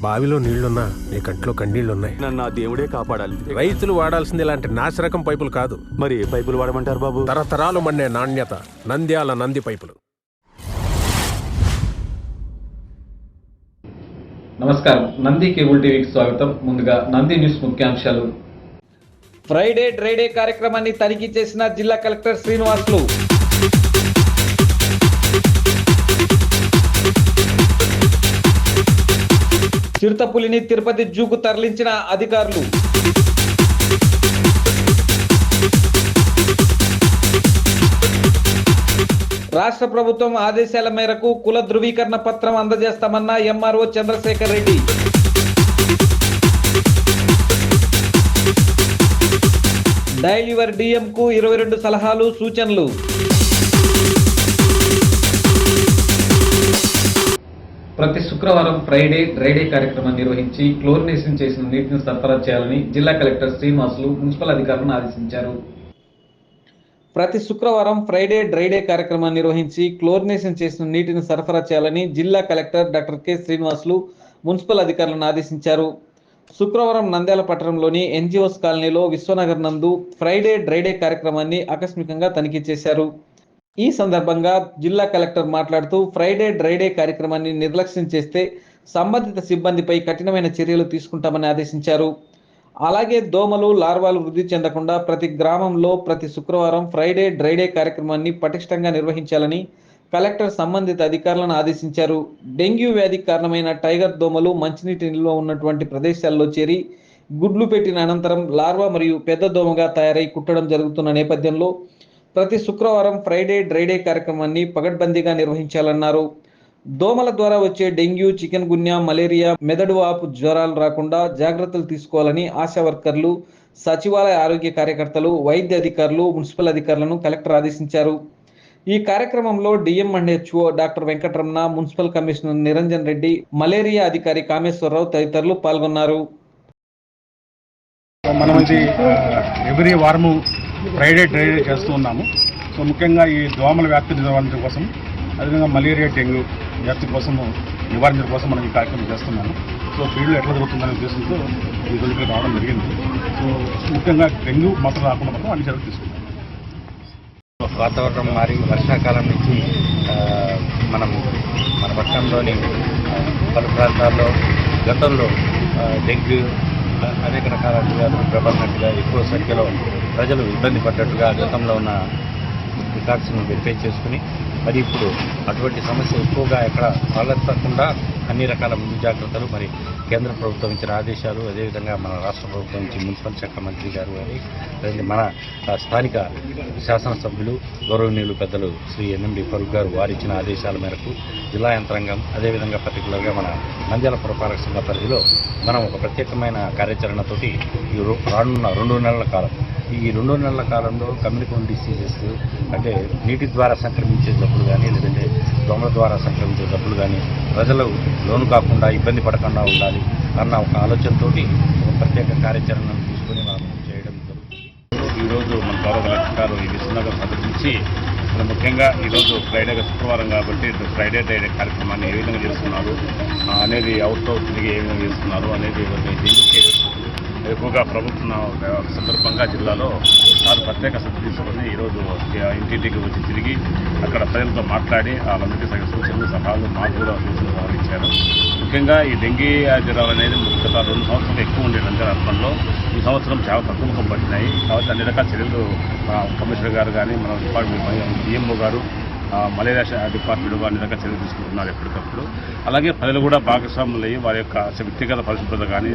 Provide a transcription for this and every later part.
బావిలో నీళ్లున్నా నీ కంట్లో కన్నీళ్లున్నాయి. నన్ను ఆ దేవుడే కాపాడాలి. రైతులు వాడాల్సింది ఇలాంటి నాసిరకం పైపులు కాదు. మరి ఏ పైపులు వాడమంటారు బాబు? తరతరాలు మన్నే నాణ్యత నంద్యాల నంది పైపులు. నమస్కారం, నంది కేబుల్ టీవీకి స్వాగతం. ముందుగా నంది న్యూస్ ముఖ్యాంశాలు. ఫ్రైడే డ్రైడే కార్యక్రమాన్ని తనిఖీ చేసిన జిల్లా కలెక్టర్ శ్రీనివాసులు. చిరుతపులిని తిరుపతి జూకు తరలించిన అధికారులు. రాష్ట్ర ప్రభుత్వం ఆదేశాల మేరకు కుల ధృవీకరణ పత్రం అందజేస్తామన్న MRO Chandrasekhar Reddy. Dial your DM కు 22 సలహాలు సూచనలు. ప్రతి శుక్రవారం ఫ్రైడే డ్రైడే కార్యక్రమం నిర్వహించి క్లోరినేషన్ చేసిన నీటిని సరఫరా చేయాలని జిల్లా కలెక్టర్ శ్రీనివాసులు మున్సిపల్ అధికారులను ఆదేశించారు. ప్రతి శుక్రవారం ఫ్రైడే డ్రైడే కార్యక్రమాన్ని నిర్వహించి క్లోరినేషన్ చేసిన నీటిని సరఫరా చేయాలని జిల్లా collector doctor K Srinivasulu municipal అధికారులను ఆదేశించారు. శుక్రవారం నంద్యాల పట్టణంలోని ఎన్జిఓస్ కాలనీలో విశ్వనగర్ నందు ఫ్రైడే డ్రైడే కార్యక్రమాన్ని ఆకస్మికంగా తనిఖీ చేశారు. ఈ సందర్భంగా జిల్లా కలెక్టర్ మాట్లాడుతూ ఫ్రైడే డ్రైడే కార్యక్రమాన్ని నిర్లక్ష్యం చేస్తే సంబంధిత సిబ్బందిపై కఠినమైన చర్యలు తీసుకుంటామని ఆదేశించారు. అలాగే దోమలు లార్వాలు వృద్ధి చెందకుండా ప్రతి గ్రామంలో ప్రతి శుక్రవారం ఫ్రైడే డ్రైడే కార్యక్రమాన్ని పటిష్టంగా నిర్వహించాలని కలెక్టర్ సంబంధిత అధికారులను ఆదేశించారు. డెంగ్యూ వ్యాధికి కారణమైన టైగర్ దోమలు మంచినీటి నిల్వ ఉన్నటువంటి ప్రదేశాల్లో చేరి గుడ్లు పెట్టిన అనంతరం లార్వా మరియు పెద్ద దోమగా తయారై కుట్టడం జరుగుతున్న నేపథ్యంలో ప్రతి శుక్రవారం ఫ్రైడే డ్రైడే కార్యక్రమాన్ని పగడ్బందీగా నిర్వహించాలన్నారు. దోమల ద్వారా వచ్చే డెంగ్యూ, చికెన్ గున్యా, మలేరియా, మెదడు వాపు జ్వరాలు రాకుండా జాగ్రత్తలు తీసుకోవాలని ఆశా వర్కర్లు, సచివాలయ ఆరోగ్య కార్యకర్తలు, వైద్య అధికారులు, మున్సిపల్ అధికారులను కలెక్టర్ ఆదేశించారు. ఈ కార్యక్రమంలో DM and HO doctor Venkataramana, municipal commissioner Niranjan Reddy, malaria అధికారి కామేశ్వరరావు తదితరులు పాల్గొన్నారు. మనం ఇది ఎవ్రీ వారము ఫ్రైడే డ్రైడే చేస్తూ ఉన్నాము. సో ముఖ్యంగా ఈ దోమల వ్యాప్తి నివారణ కోసం, అదేవిధంగా మలేరియా, డెంగ్యూ వ్యాప్తి కోసము నివారించడం కోసం మనం ఈ కార్యక్రమం చేస్తున్నాము. సో ఫీల్డ్లో ఎట్లా జరుగుతుందనే ఉద్దేశంతో ఈ రోజు ఇక్కడ రావడం జరిగింది. సో ముఖ్యంగా డెంగ్యూ మాత్రం రాకుండా మాత్రం అన్ని చర్యలు తీసుకుంటాం. వాతావరణం మారి వర్షాకాలం నుంచి మన పట్టణంలోని పలు ప్రాంతాల్లో గతంలో డెంగ్యూ అనేక రకాల వ్యాధులు ప్రబలినట్టుగా ఎక్కువ సంఖ్యలో ప్రజలు ఇబ్బంది పడ్డట్టుగా గతంలో ఉన్న రికార్డ్స్ను వెరిఫై చేసుకుని మరి ఇప్పుడు అటువంటి సమస్య ఎక్కువగా ఎక్కడ తలెత్తకుండా అన్ని రకాల ముందు జాగ్రత్తలు మరి కేంద్ర ప్రభుత్వం ఇచ్చిన ఆదేశాలు, అదేవిధంగా మన రాష్ట్ర ప్రభుత్వం నుంచి మున్సిపల్ శాఖ మంత్రి గారు కానీ మన స్థానిక శాసనసభ్యులు గౌరవనీయులు పెద్దలు శ్రీ ఎన్ఎండి ఫరూక్ గారు వారు ఇచ్చిన ఆదేశాల మేరకు జిల్లా యంత్రాంగం, అదేవిధంగా పర్టికులర్గా మన నంద్యాల పురపాలక సంఘ పరిధిలో మనం ఒక ప్రత్యేకమైన కార్యాచరణతోటి ఈ రానున్న 2 నెలల కాలం, ఈ 2 నెలల కాలంలో కమ్యూనికేషన్ డిసీజెస్ అంటే నీటి ద్వారా సంక్రమించే జబ్బులు కానీ, లేదంటే దోమల ద్వారా సంక్రమించే జబ్బులు కానీ ప్రజలు లోను కాకుండా ఇబ్బంది పడకుండా ఉండాలి అన్న ఒక ఆలోచనతోటి ఒక ప్రత్యేక కార్యాచరణను తీసుకొని మనం చేయడం జరుగుతుంది. ఈరోజు మన గౌరవ కలెక్టర్ గారు ఈ విశ్వనగర్ సందర్శించి మనం ముఖ్యంగా ఈరోజు ఫ్రైడే శుక్రవారం కాబట్టి ఫ్రైడే డ్రైడే కార్యక్రమాన్ని ఏ విధంగా చేస్తున్నారు అనేది అవుట్తో తిరిగి ఏ విధంగా చేస్తున్నారు అనేది డెంగ్యూ కేసెస్ ఎక్కువగా ప్రభుత్వం సందర్భంగా జిల్లాలో చాలా ప్రత్యేక శ్రద్ధ తీసుకొని ఈరోజు ఇంటింటికి వచ్చి తిరిగి అక్కడ ప్రజలతో మాట్లాడి వాళ్ళందరికీ తగిన సూచనలు, సలహాలు, మాకు కూడా సూచనలు ఇచ్చారు. ముఖ్యంగా ఈ డెంగీ జ్వరాలు అనేది గత 2 సంవత్సరాలు ఎక్కువ ఉండేది నంద్యాల. ఈ సంవత్సరం చాలా తక్కువ పట్టినాయి. కాబట్టి అన్ని రకాల చర్యలు కమిషనర్ గారు కానీ మన డిపార్ట్మెంట్ డిఎంఓ గారు, మలేరియా డిపార్ట్మెంట్ అన్ని రకాల చర్యలు తీసుకుంటున్నారు ఎప్పటికప్పుడు. అలాగే ప్రజలు కూడా భాగస్వాములు అయ్యి వారి యొక్క వ్యక్తిగత పరిశుభ్రత కానీ,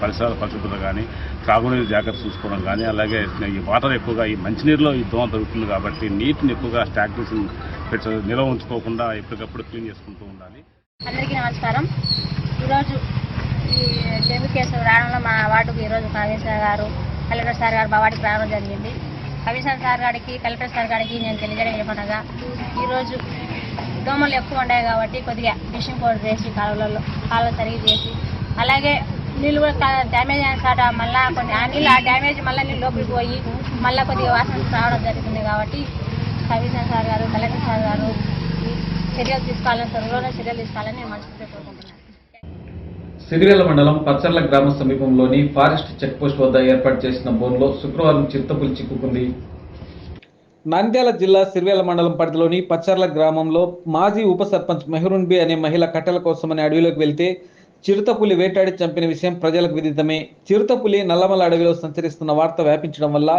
పరిసరాల పరిశుభ్రత కానీ, త్రాగునీరు జాగ్రత్త చూసుకోవడం కానీ, అలాగే ఈ వాటర్ ఎక్కువగా ఈ మంచినీరులో ఈ దోమ దొరుకుతుంది కాబట్టి నీటిని ఎక్కువగా స్టాగ్నేషన్ నిల్వ ఉంచుకోకుండా ఎప్పటికప్పుడు క్లీన్ చేసుకుంటూ ఉండాలి. అందరికీ నమస్కారం. ఈరోజు ఈ డెంగ్యూ కేసులు రావడంలో మా వార్డుకు ఈరోజు కమిషనర్ గారు, కలెక్టర్ సార్ గారు మా వార్డుకి రావడం జరిగింది. కమిషనర్ సార్ గారికి, కలెక్టర్ సార్ గారికి నేను తెలియజేయడం ఏమనగా, ఈరోజు దోమలు ఎక్కువ ఉన్నాయి కాబట్టి కొద్దిగా బ్లీచింగ్ పౌడర్ వేసి కాలువలు సరిగి చేసి, అలాగే నీళ్ళు కూడా డ్యామేజ్ అయిన సాట మళ్ళీ కొన్ని ఆ నీళ్ళు ఆ డ్యామేజ్ మళ్ళీ నీళ్ళు లోపలికి పోయి మళ్ళీ కొద్దిగా వాసన రావడం జరుగుతుంది. కాబట్టి కమిషనర్ సార్ గారు, కలెక్టర్ సార్ గారు చర్యలు తీసుకోవాలని, త్వరలోనే చర్యలు తీసుకోవాలని నేను మనస్ఫూర్తిగా కోరుకుంటున్నాను. సిరివెల్ల మండలం పచ్చర్ల గ్రామ సమీపంలోని ఫారెస్ట్ చెక్పోస్ట్ వద్ద ఏర్పాటు చేసిన బోన్లో శుక్రవారం చిరుతపులి చిక్కుకుంది. నంద్యాల జిల్లా సిరివెల్ల మండలం పరిధిలోని పచ్చర్ల గ్రామంలో మాజీ ఉప సర్పంచ్ మెహరూన్ బి అనే మహిళ కట్టెల కోసమని అడవిలోకి వెళ్తే చిరుతపులి వేటాడి చంపిన విషయం ప్రజలకు విదితమే. చిరుతపులి నల్లమల అడవిలో సంచరిస్తున్న వార్త వ్యాపించడం వల్ల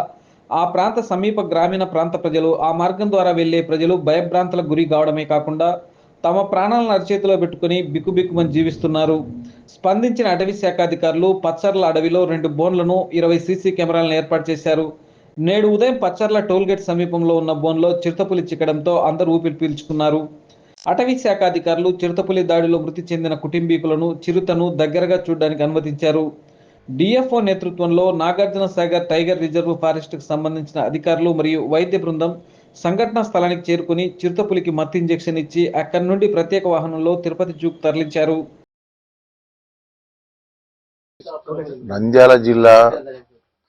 ఆ ప్రాంత సమీప గ్రామీణ ప్రాంత ప్రజలు, ఆ మార్గం ద్వారా వెళ్లే ప్రజలు భయభ్రాంతులకు గురి కావడమే కాకుండా తమ ప్రాణాలను అరచేతిలో పెట్టుకుని బిక్కుబిక్కుమని జీవిస్తున్నారు. స్పందించిన అటవీ శాఖ అధికారులు పచ్చర్ల అడవిలో 2 బోన్లను 20 సీసీ కెమెరాలను ఏర్పాటు చేశారు. నేడు ఉదయం పచ్చర్ల టోల్గేట్ సమీపంలో ఉన్న బోన్లో చిరుతపులి చిక్కడంతో అందరూ ఊపిరి పీల్చుకున్నారు. అటవీ శాఖ అధికారులు చిరుతపులి దాడిలో మృతి చెందిన కుటుంబీకులను చిరుతను దగ్గరగా చూడడానికి అనుమతించారు. డిఎఫ్ఓ నేతృత్వంలో నాగార్జున సాగర్ టైగర్ రిజర్వ్ ఫారెస్ట్కు సంబంధించిన అధికారులు మరియు వైద్య బృందం సంఘటనా స్థలానికి చేరుకుని చిరుతపులికి మత్తు ఇంజెక్షన్ ఇచ్చి అక్కడి నుండి ప్రత్యేక వాహనంలో తిరుపతి జూకు తరలించారు. నంద్యాల జిల్లా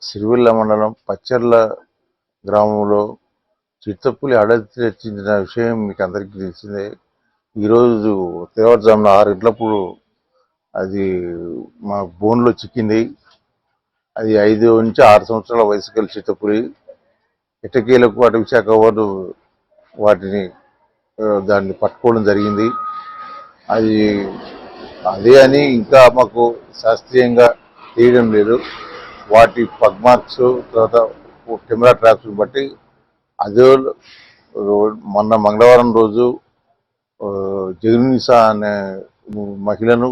సిరివెల్ల మండలం పచ్చర్ల గ్రామంలో చిరుతపులి అడవి చెందిన విషయం మీకు అందరికీ తెలిసిందే. ఈరోజు తెల్లవారుజామున 6 గంటలప్పుడు అది మా బోన్లో చిక్కింది. అది 5 నుంచి 6 సంవత్సరాల వయసు గల చిరుతపులి. ఎట్టకేలకు అటవీ శాఖ వారు దాన్ని పట్టుకోవడం జరిగింది. అది అదే అని ఇంకా మాకు శాస్త్రీయంగా తీయడం లేదు. వాటి పగ్ మార్క్స్ తర్వాత కెమెరా ట్రాప్స్ బట్టి అదే మొన్న మంగళవారం రోజు జగన్నిసా అనే మహిళను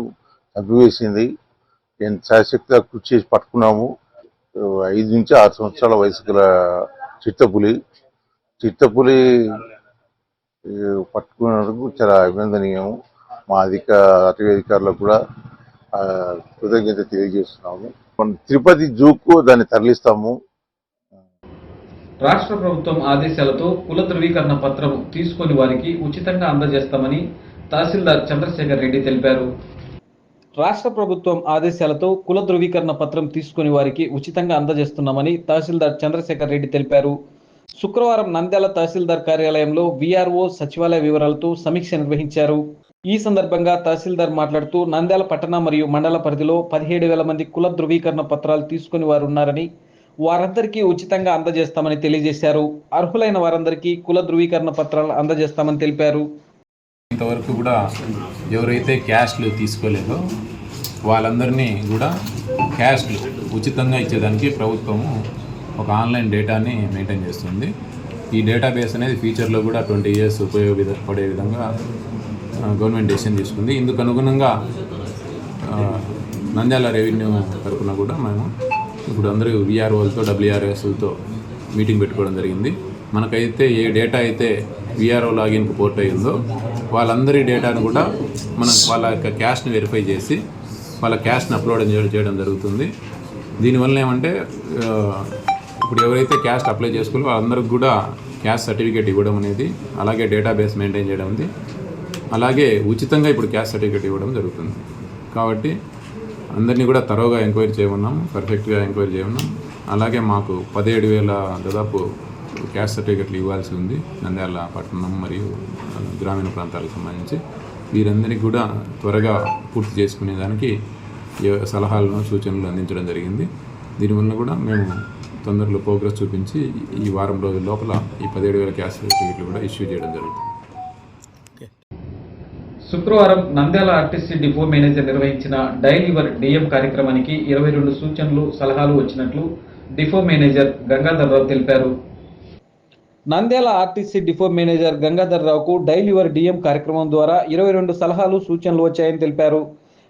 చంపివేసింది. నేను శాశక్తిగా కృషి చేసి పట్టుకున్నాము. 5 నుంచి 6 సంవత్సరాల వయసు గల చిరుతపులి పట్టుకున్నందుకు చాలా అభినందనీయం. మా అటవీ అధికారులకు కూడా కృతజ్ఞత తెలియజేస్తున్నాము. తిరుపతి జూకు దాన్ని తరలిస్తాము. రాష్ట్ర ప్రభుత్వం ఆదేశాలతో కుల ధృవీకరణ పత్రం తీసుకొని వారికి ఉచితంగా అందజేస్తామని తహసీల్దార్ చంద్రశేఖర్ రెడ్డి తెలిపారు. రాష్ట్ర ప్రభుత్వం ఆదేశాలతో కుల ధృవీకరణ పత్రం తీసుకుని వారికి ఉచితంగా అందజేస్తున్నామని తహసీల్దార్ చంద్రశేఖర్ రెడ్డి తెలిపారు. శుక్రవారం నంద్యాల తహసీల్దార్ కార్యాలయంలో వీఆర్ఓ సచివాలయ వివరాలతో సమీక్ష నిర్వహించారు. ఈ సందర్భంగా తహసీల్దార్ మాట్లాడుతూ నంద్యాల పట్టణ మరియు మండల పరిధిలో 17,000 మంది కుల ధృవీకరణ పత్రాలు తీసుకుని వారు ఉన్నారని, వారందరికీ ఉచితంగా అందజేస్తామని తెలియజేశారు. అర్హులైన వారందరికీ కుల ధృవీకరణ పత్రాలు అందజేస్తామని తెలిపారు. ఇంతవరకు కూడా ఎవరైతే క్యాష్లు తీసుకోలేదో వాళ్ళందరినీ కూడా క్యాష్లు ఉచితంగా ఇచ్చేదానికి ప్రభుత్వము ఒక ఆన్లైన్ డేటాని మెయింటైన్ చేస్తుంది. ఈ డేటాబేస్ అనేది ఫ్యూచర్లో కూడా 20 years ఉపయోగపడే విధంగా గవర్నమెంట్ డెసిషన్ తీసుకుంది. ఇందుకు అనుగుణంగా నంద్యాల రెవెన్యూ తరఫున కూడా మేము ఇప్పుడు అందరూ విఆర్ఓలతో డబ్ల్యూఆర్ఎస్లతో మీటింగ్ పెట్టుకోవడం జరిగింది. మనకైతే ఏ డేటా అయితే విఆర్ఓ లాగిన్కి పోర్ట్ అయ్యిందో వాళ్ళందరి డేటాను కూడా మనం వాళ్ళ యొక్క క్యాష్ని వెరిఫై చేసి వాళ్ళ క్యాష్ని అప్లోడ్ చేయడం జరుగుతుంది. దీనివల్ల ఏమంటే ఇప్పుడు ఎవరైతే క్యాస్ట్ అప్లై చేసుకోవాలో వాళ్ళందరికీ కూడా క్యాస్ట్ సర్టిఫికేట్ ఇవ్వడం అనేది, అలాగే డేటాబేస్ మెయింటైన్ చేయడం ఉంది, అలాగే ఉచితంగా ఇప్పుడు క్యాస్ట్ సర్టిఫికేట్ ఇవ్వడం జరుగుతుంది. కాబట్టి అందరినీ కూడా తరోగా ఎంక్వైరీ చేయమన్నాం, పర్ఫెక్ట్గా ఎంక్వైరీ చేయమన్నాం. అలాగే మాకు 17,000 దాదాపు క్యాస్ట్ సర్టిఫికేట్లు ఇవ్వాల్సి ఉంది నంద్యాల పట్టణం మరియు గ్రామీణ ప్రాంతాలకు సంబంధించి. వీరందరికీ కూడా త్వరగా పూర్తి చేసుకునే దానికి సలహాలను సూచనలు అందించడం జరిగింది. దీనివల్ల కూడా మేము తొందరలో ప్రోగ్రెస్ చూపించి ఈ వారం రోజుల లోపల ఈ 17,000 క్యాస్ట్ సర్టిఫికేట్లు కూడా ఇష్యూ చేయడం జరుగుతుంది. శుక్రవారం నంద్యాల ఆర్టీసీ డిపో మేనేజర్ నిర్వహించిన డైల్ యువర్ డిఎం కార్యక్రమానికి 22 సూచనలు సలహాలు వచ్చినట్లు డిపో మేనేజర్ గంగాధర్రావు తెలిపారు. నంద్యాల ఆర్టీసీ డిపో మేనేజర్ గంగాధర్రావుకు డైల్ యువర్ డిఎం కార్యక్రమం ద్వారా 22 సలహాలు సూచనలు వచ్చాయని తెలిపారు.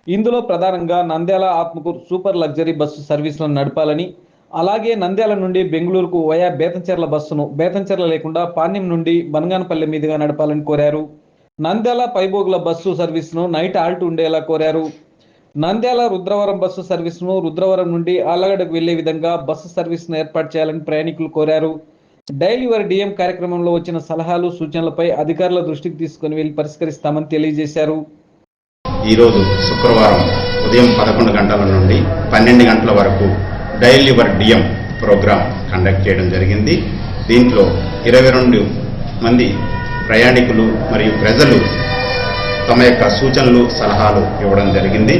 ఇందులో ప్రధానంగా Nandyal Atmakur super luxury bus సర్వీసులను నడపాలని, అలాగే నంద్యాల నుండి బెంగళూరుకు వయా బేతంచెర్ల బస్సును బేతంచెర్ల లేకుండా పాణ్యం నుండి బనగానపల్లి మీదుగా నడపాలని కోరారు. నంద్యాల పైబోగుల బస్సు సర్వీసును నైట్ ఆల్ట్ ఉండేలా కోరారు. నంద్యాల రుద్రవరం బస్సు సర్వీసును రుద్రవరం నుండి ఆలగడ్డకు వెళ్లే విధంగా బస్సు సర్వీసును ఏర్పాటు చేయాలని ప్రయాణికులు కోరారు. డైల్ యువర్ డిఎం కార్యక్రమంలో వచ్చిన సలహాలు సూచనలపై అధికారుల దృష్టికి తీసుకుని వెళ్లి పరిష్కరిస్తామని తెలియజేశారు. ఈరోజు శుక్రవారం ఉదయం 11 గంటల నుండి 12 గంటల వరకు dial your DM program conduct చేయడం జరిగింది. దీంట్లో 22 మంది ప్రయాణికులు మరియు ప్రజలు తమ యొక్క సూచనలు సలహాలు ఇవ్వడం జరిగింది.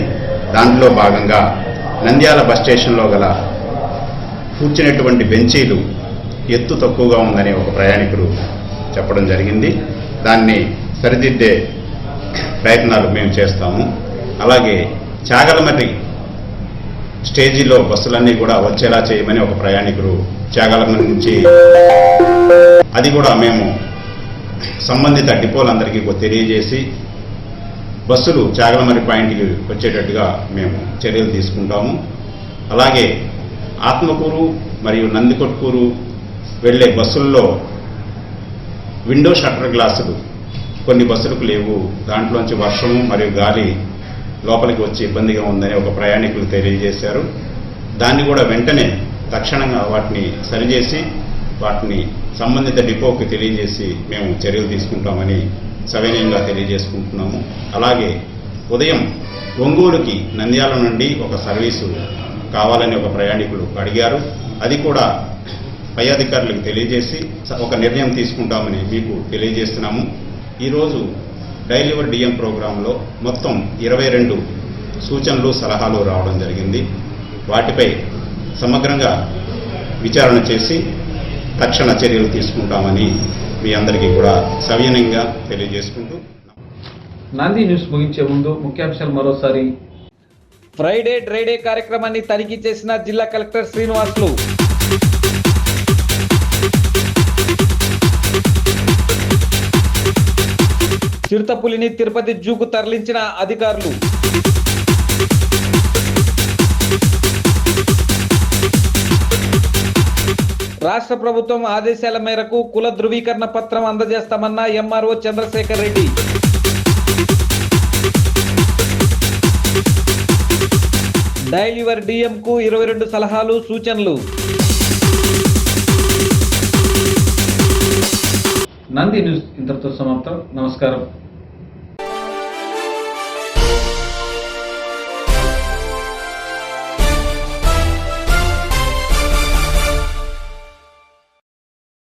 దాంట్లో భాగంగా నంద్యాల బస్ స్టేషన్లో గల కూర్చునేటువంటి బెంచీలు ఎత్తు తక్కువగా ఉందని ఒక ప్రయాణికుడు చెప్పడం జరిగింది. దాన్ని సరిదిద్దే ప్రయత్నాలు మేము చేస్తాము. అలాగే చాగలమర్రి స్టేజీలో బస్సులన్నీ కూడా వచ్చేలా చేయమని ఒక ప్రయాణికుడు చాగలమర్రి నుంచి, అది కూడా మేము సంబంధిత డిపోలందరికీ తెలియజేసి బస్సులు చాగలమర్రి పాయింట్కి వచ్చేటట్టుగా మేము చర్యలు తీసుకుంటాము. అలాగే ఆత్మకూరు మరియు నందికొట్కూరు వెళ్ళే బస్సుల్లో విండో షట్టర్ గ్లాసులు కొన్ని బస్సులకు లేవు. దాంట్లోంచి వర్షము మరియు గాలి లోపలికి వచ్చి ఇబ్బందిగా ఉందని ఒక ప్రయాణికులు తెలియజేశారు. దాన్ని కూడా వెంటనే తక్షణంగా వాటిని సరిచేసి వాటిని సంబంధిత డిపోకి తెలియజేసి మేము చర్యలు తీసుకుంటామని సవినయంగా తెలియజేసుకుంటున్నాము. అలాగే ఉదయం ఒంగోలుకి నంద్యాల నుండి ఒక సర్వీసు కావాలని ఒక ప్రయాణికులు అడిగారు. అది కూడా పై అధికారులకు తెలియజేసి ఒక నిర్ణయం తీసుకుంటామని మీకు తెలియజేస్తున్నాము. ఈరోజు డైలీవర్ డిఎం ప్రోగ్రాంలో మొత్తం 22 సూచనలు సలహాలు రావడం జరిగింది. వాటిపై సమగ్రంగా విచారణ చేసి తక్షణ చర్యలు తీసుకుంటామని మీ అందరికీ కూడా సవినయంగా తెలియజేసుకుంటూ నంది న్యూస్ ముగించే ముందు ముఖ్యాంశాలు మరోసారి. ఫ్రైడే డ్రైడే కార్యక్రమాన్ని తనిఖీ చేసిన జిల్లా కలెక్టర్ శ్రీనివాసులు. చిరుతపులిని తిరుపతి జూకు తరలించిన అధికారులు. రాష్ట్ర ప్రభుత్వం ఆదేశాల మేరకు కుల ధృవీకరణ పత్రం అందజేస్తామన్న ఎంఆర్ఓ చంద్రశేఖర్ రెడ్డి. డైలీవర్ డిఎం కు 22 సలహాలు సూచనలు. నంది న్యూస్ ఇంతటితో సమాప్తం. నమస్కారం.